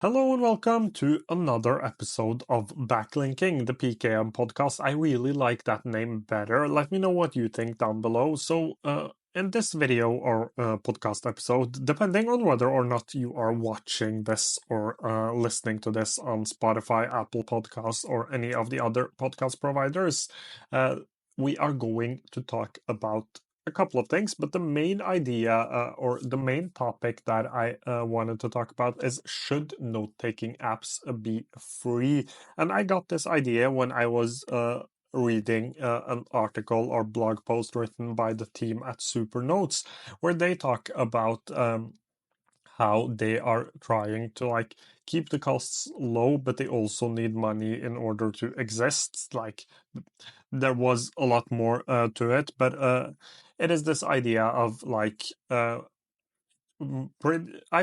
Hello and welcome to another episode of Backlinking, the PKM podcast. I really like that name better. Let me know what you think down below. In this video or podcast episode, depending on whether or not you are watching this or listening to this on Spotify, Apple Podcasts, or any of the other podcast providers, we are going to talk about a couple of things, but the main idea or the main topic that I wanted to talk about is, should note-taking apps be free? And I got this idea when I was reading an article or blog post written by the team at Supernotes, where they talk about how they are trying to keep the costs low, but they also need money in order to exist. There was a lot more to it, but it is this idea of I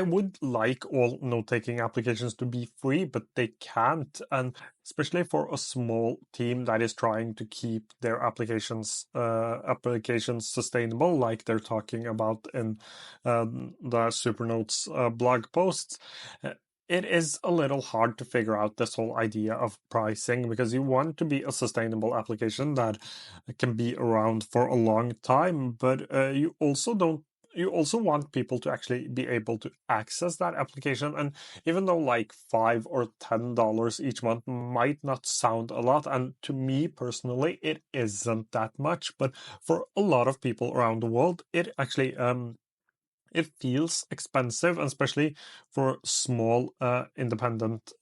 would like all note-taking applications to be free, but they can't. And especially for a small team that is trying to keep their applications sustainable, like they're talking about in the Supernotes blog posts. It is a little hard to figure out this whole idea of pricing, because you want to be a sustainable application that can be around for a long time, but you also want people to actually be able to access that application. And even though like $5 or $10 each month might not sound a lot, and to me personally it isn't that much, but for a lot of people around the world it actually it feels expensive, and especially for small independent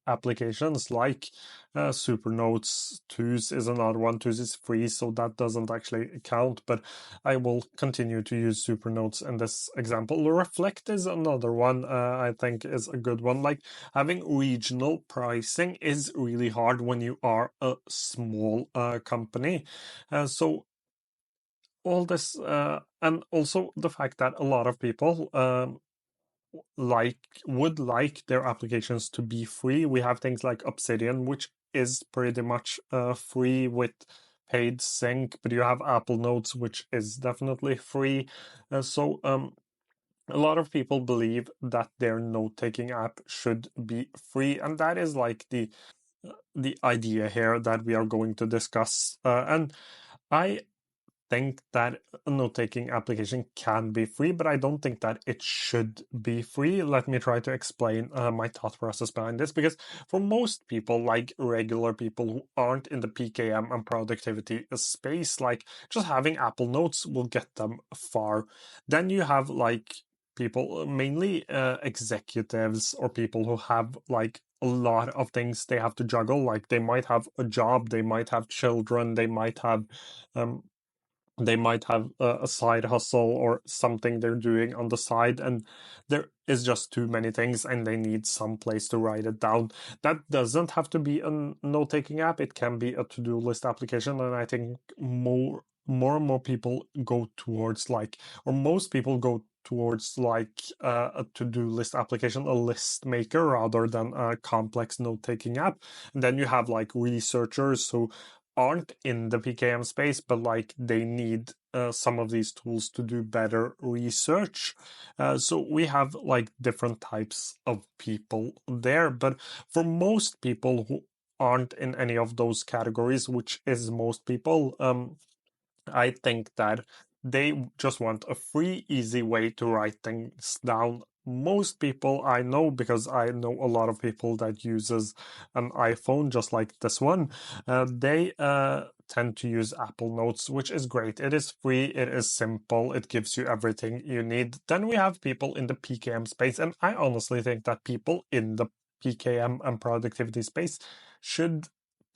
applications like Supernotes. Twos is another one. Twos is free, so that doesn't actually count, but I will continue to use Supernotes in this example. Reflect is another one I think is a good one. Like, having regional pricing is really hard when you are a small company. So all this and also the fact that a lot of people would like their applications to be free. We have things like Obsidian, which is pretty much free with paid sync, but you have Apple Notes, which is definitely free. A lot of people believe that their note-taking app should be free, and that is like the idea here that we are going to discuss. And I think that a note-taking application can be free, but I don't think that it should be free. Let me try to explain my thought process behind this, because for most people, like regular people who aren't in the PKM and productivity space, like just having Apple Notes will get them far. Then you have like people, mainly executives or people who have like a lot of things they have to juggle. Like, they might have a job, they might have children, um, they might have a side hustle or something they're doing on the side, and there is just too many things and they need some place to write it down. That doesn't have to be a note-taking app. It can be a to-do list application, and I think more and more people go towards or most people go towards a to-do list application, a list maker, rather than a complex note-taking app. And then you have like researchers who aren't in the PKM space, but like they need some of these tools to do better research. So we have like different types of people there, but for most people who aren't in any of those categories, which is most people, I think that they just want a free, easy way to write things down. Most people I know, because I know a lot of people that uses an iPhone just like this one, they tend to use Apple Notes, which is great. It is free, it is simple, it gives you everything you need. Then we have people in the PKM space, and I honestly think that people in the PKM and productivity space should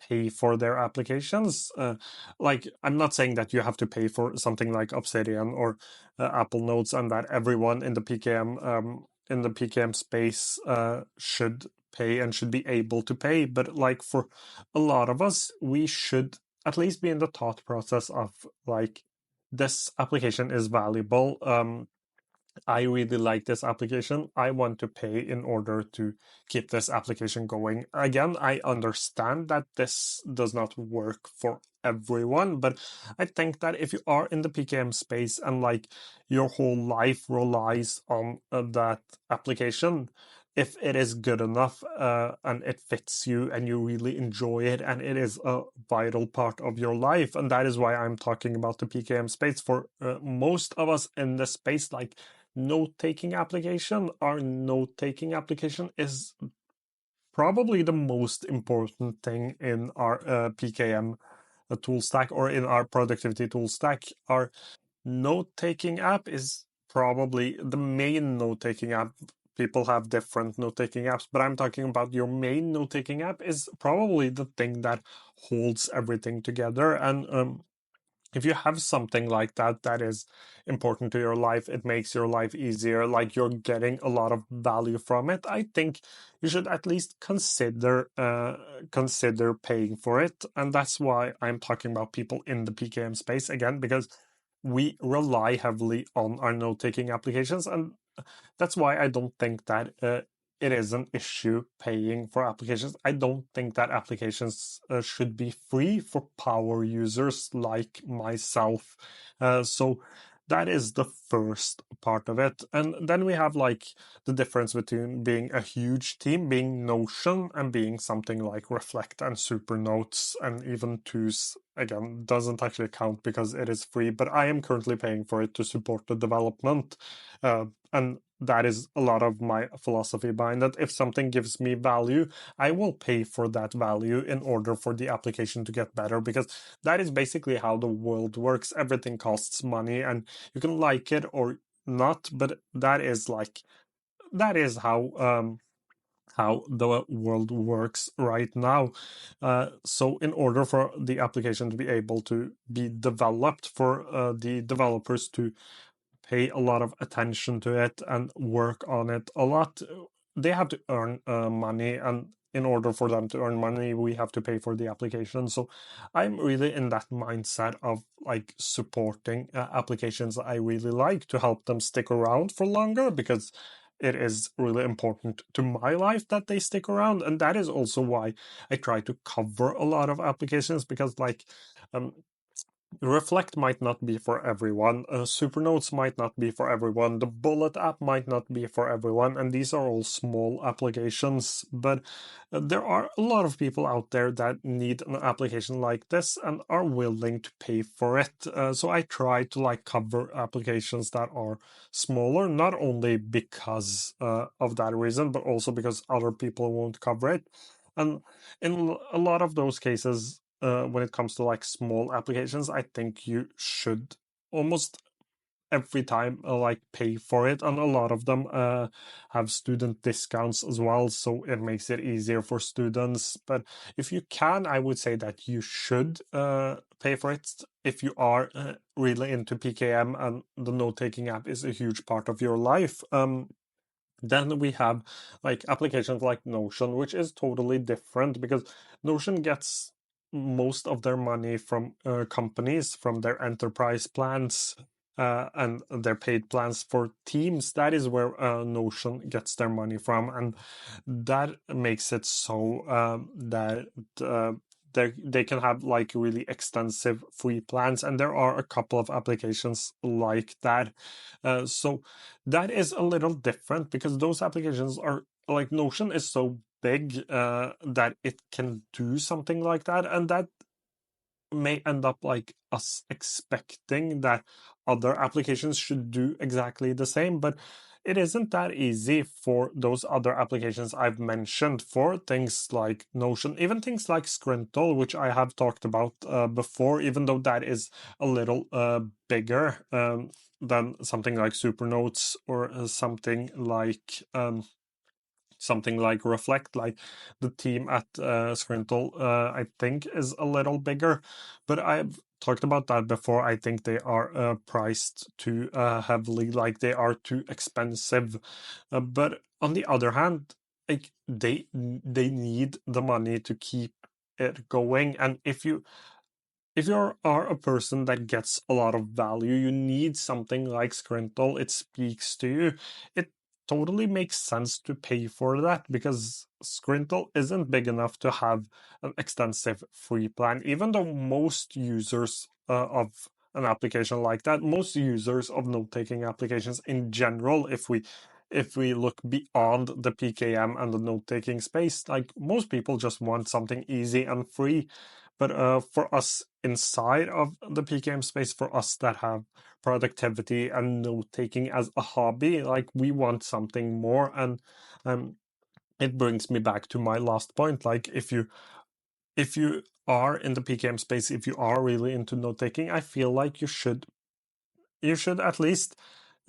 pay for their applications. I'm not saying that you have to pay for something like Obsidian or Apple Notes, and that everyone in the PKM space should pay and should be able to pay. But like, for a lot of us, we should at least be in the thought process of like, this application is valuable. I really like this application. I want to pay in order to keep this application going. Again, I understand that this does not work for everyone, but I think that if you are in the PKM space and like your whole life relies on that application, if it is good enough and it fits you and you really enjoy it and it is a vital part of your life. And that is why I'm talking about the PKM space. For most of us in the space, like note-taking application, our note-taking application is probably the most important thing in our PKM tool stack or in our productivity tool stack. Our note-taking app is probably the main note-taking app. People have different note-taking apps, but I'm talking about your main note-taking app is probably the thing that holds everything together. And if you have something like that that is important to your life, it makes your life easier, like you're getting a lot of value from it, I think you should at least consider paying for it. And that's why I'm talking about people in the PKM space again, because we rely heavily on our note-taking applications, and that's why I don't think that it is an issue paying for applications. I don't think that applications should be free for power users like myself. So that is the first part of it. And then we have like the difference between being a huge team, being Notion, and being something like Reflect and Supernotes and even Tools. Again, doesn't actually count because it is free, but I am currently paying for it to support the development. And that is a lot of my philosophy behind that. If something gives me value, I will pay for that value in order for the application to get better, because that is basically how the world works. Everything costs money, and you can like it or not, but that is like that is how the world works right now. So in order for the application to be able to be developed, for the developers to pay a lot of attention to it and work on it a lot, they have to earn money. And in order for them to earn money, we have to pay for the application. So I'm really in that mindset of like supporting applications I really like to help them stick around for longer, because it is really important to my life that they stick around. And that is also why I try to cover a lot of applications, because like um, Reflect might not be for everyone. Supernotes might not be for everyone. The Bullet app might not be for everyone. And these are all small applications. But there are a lot of people out there that need an application like this and are willing to pay for it. So I try to like cover applications that are smaller, not only because of that reason, but also because other people won't cover it. And in a lot of those cases, when it comes to like small applications, I think you should almost every time like pay for it, and a lot of them have student discounts as well, so it makes it easier for students. But if you can, I would say that you should pay for it if you are really into PKM and the note-taking app is a huge part of your life. Then we have like applications like Notion, which is totally different, because Notion gets most of their money from companies, from their enterprise plans and their paid plans for teams. That is where Notion gets their money from, and that makes it so that they can have like really extensive free plans, and there are a couple of applications like that. So that is a little different, because those applications are like Notion is so big that it can do something like that, and that may end up like us expecting that other applications should do exactly the same, but it isn't that easy for those other applications I've mentioned. For things like Notion, even things like Scrintl, which I have talked about before, even though that is a little bigger than something like Supernotes or something like Reflect. Like the team at Scrintl, I think is a little bigger, but I've talked about that before. I think they are priced too heavily, like they are too expensive. But on the other hand, like they need the money to keep it going, and if you are a person that gets a lot of value, you need something like Scrintl. It speaks to you. It totally makes sense to pay for that, because Scrintl isn't big enough to have an extensive free plan. Even though most users of an application like that, most users of note-taking applications in general, if we look beyond the PKM and the note-taking space, like most people just want something easy and free. But for us inside of the PKM space, for us that have productivity and note-taking as a hobby, like we want something more. And um, it brings me back to my last point. Like if you are in the PKM space, if you are really into note-taking, I feel like you should at least,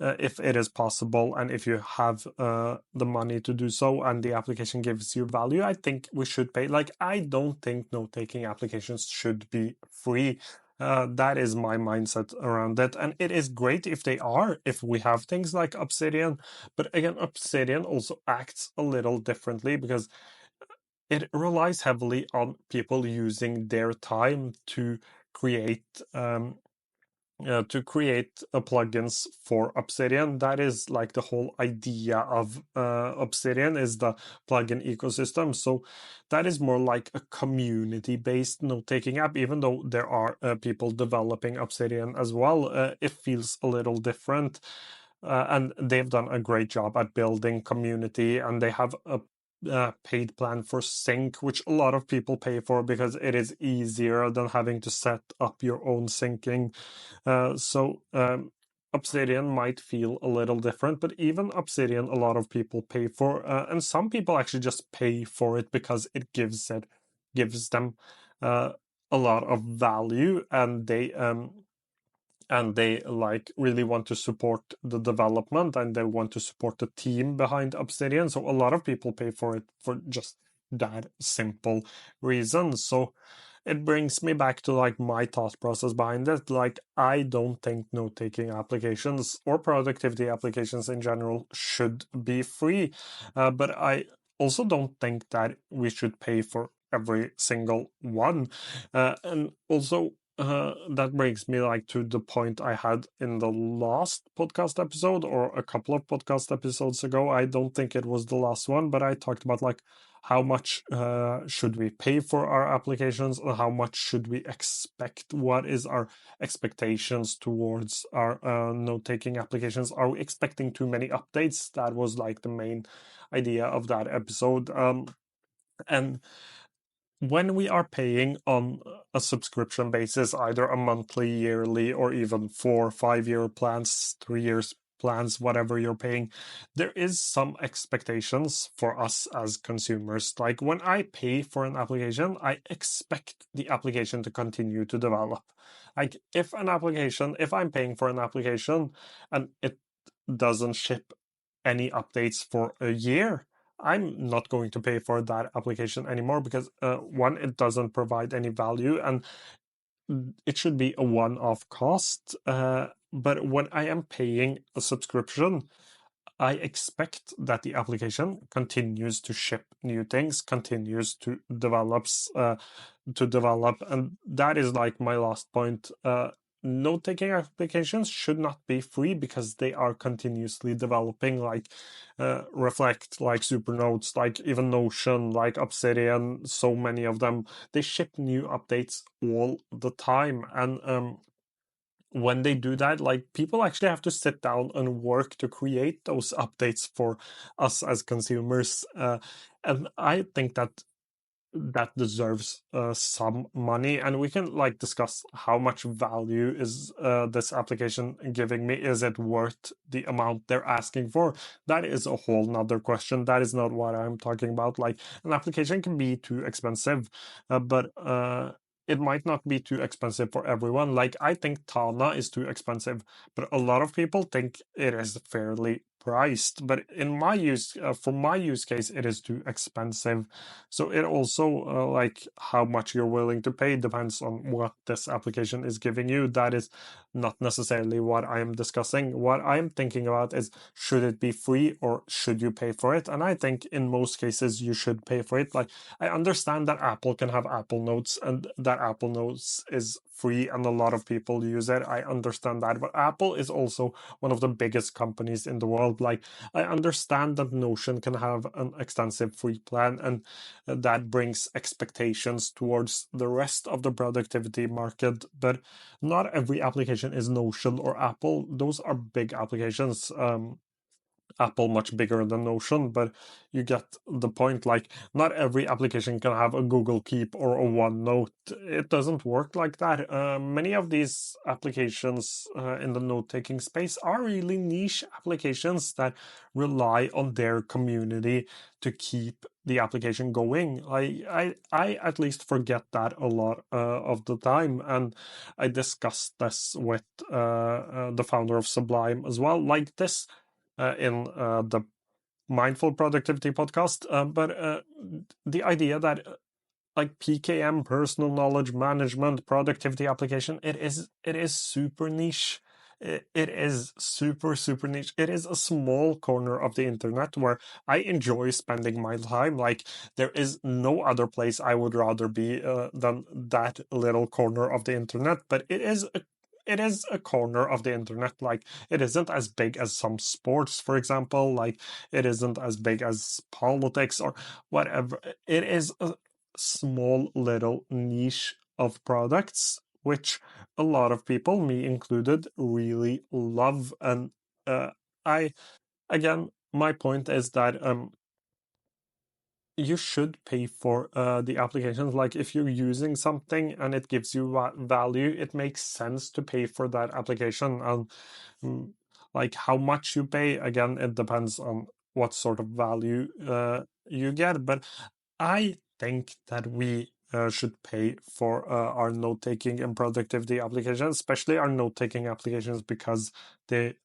if it is possible, and if you have the money to do so, and the application gives you value, I think we should pay. Like, I don't think note-taking applications should be free. That is my mindset around it, and it is great if they are, if we have things like Obsidian. But again, Obsidian also acts a little differently because it relies heavily on people using their time create um, plugins for Obsidian. That is like the whole idea of Obsidian is the plugin ecosystem. So that is more like a community-based note-taking app, even though there are people developing Obsidian as well. It feels a little different. And they've done a great job at building community, and they have a paid plan for sync, which a lot of people pay for because it is easier than having to set up your own syncing. So Obsidian might feel a little different, but even Obsidian, a lot of people pay for, and some people actually just pay for it because it gives them uh, a lot of value, and they like really want to support the development, and they want to support the team behind Obsidian. So a lot of people pay for it for just that simple reason. So it brings me back to like my thought process behind it. Like, I don't think note-taking applications or productivity applications in general should be free, but I also don't think that we should pay for every single one. And also, that brings me like to the point I had in the last podcast episode, or a couple of podcast episodes ago. I don't think it was the last one, but I talked about like how much should we pay for our applications, and how much should we expect? What is our expectations towards our note-taking applications? Are we expecting too many updates? That was like the main idea of that episode. And when we are paying on a subscription basis, either a monthly, yearly, or even 4 5 year plans, 3 years plans, whatever you're paying, there is some expectations for us as consumers. Like, when I pay for an application, I expect the application to continue to develop. Like, if I'm paying for an application and it doesn't ship any updates for a year, I'm not going to pay for that application anymore, because one, it doesn't provide any value, and it should be a one-off cost. But when I am paying a subscription, I expect that the application continues to ship new things, continues to develop, and that is like my last point. Note-taking applications should not be free because they are continuously developing, like Reflect, like Supernotes, like even Notion, like Obsidian. So many of them, they ship new updates all the time, and when they do that, like, people actually have to sit down and work to create those updates for us as consumers. And I think that deserves some money, and we can like discuss how much value is this application giving me. Is it worth the amount they're asking for? That is a whole nother question. That is not what I'm talking about. Like, an application can be too expensive, but it might not be too expensive for everyone. Like, I think Tana is too expensive, but a lot of people think it is fairly priced. But for my use case, it is too expensive. So it also, like, how much you're willing to pay depends on what this application is giving you. That is not necessarily what I am discussing. What I'm thinking about is, should it be free or should you pay for it? And I think in most cases you should pay for it. Like, I understand that Apple can have Apple Notes, and that Apple Notes is free and a lot of people use it. I understand that. But Apple is also one of the biggest companies in the world. Like, I understand that Notion can have an extensive free plan, and that brings expectations towards the rest of the productivity market. But not every application is Notion or Apple. Those are big applications. Apple much bigger than Notion, but you get the point. Like, not every application can have a Google Keep or a OneNote. It doesn't work like that. Many of these applications in the note-taking space are really niche applications that rely on their community to keep the application going. I at least forget that a lot of the time, and I discussed this with the founder of Sublime as well, like this in the Mindful Productivity podcast. But the idea that like PKM, personal knowledge management, productivity application, it is super niche. It is super niche. It is a small corner of the internet where I enjoy spending my time. Like, there is no other place I would rather be than that little corner of the internet. But it is a corner of the internet. Like, it isn't as big as some sports, for example. Like, it isn't as big as politics or whatever. It is a small little niche of products which a lot of people, me included, really love. And uh, I again, my point is that you should pay for the applications. Like, if you're using something and it gives you value, it makes sense to pay for that application. And mm, like, how much you pay, again, it depends on what sort of value you get. But I think that we should pay for our note-taking and productivity applications, especially our note-taking applications, because they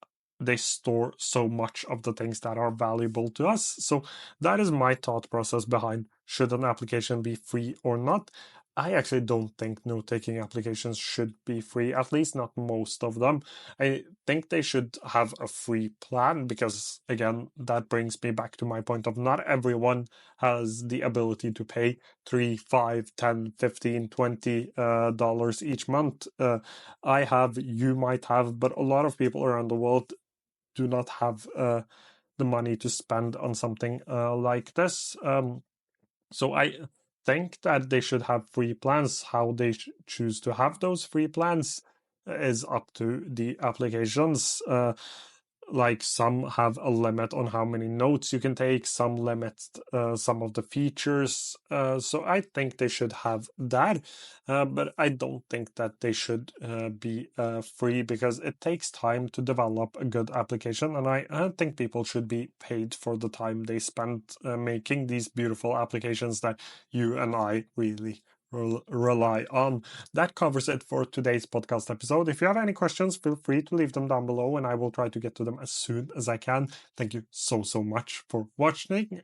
they store so much of the things that are valuable to us. So that is my thought process behind should an application be free or not. I actually don't think note-taking applications should be free, at least not most of them. I think they should have a free plan because, again, that brings me back to my point of not everyone has the ability to pay 3, 5, 10, 15, $20 each month. I have, you might have, but a lot of people around the world do not have the money to spend on something like this. So I think that they should have free plans. How they choose to have those free plans is up to the applications. Like, some have a limit on how many notes you can take, some limit some of the features. So I think they should have that, but I don't think that they should be free, because it takes time to develop a good application, and I think people should be paid for the time they spent making these beautiful applications that you and I really rely on. That covers it for today's podcast episode. If you have any questions, feel free to leave them down below and I will try to get to them as soon as I can. Thank you so much for watching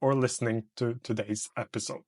or listening to today's episode.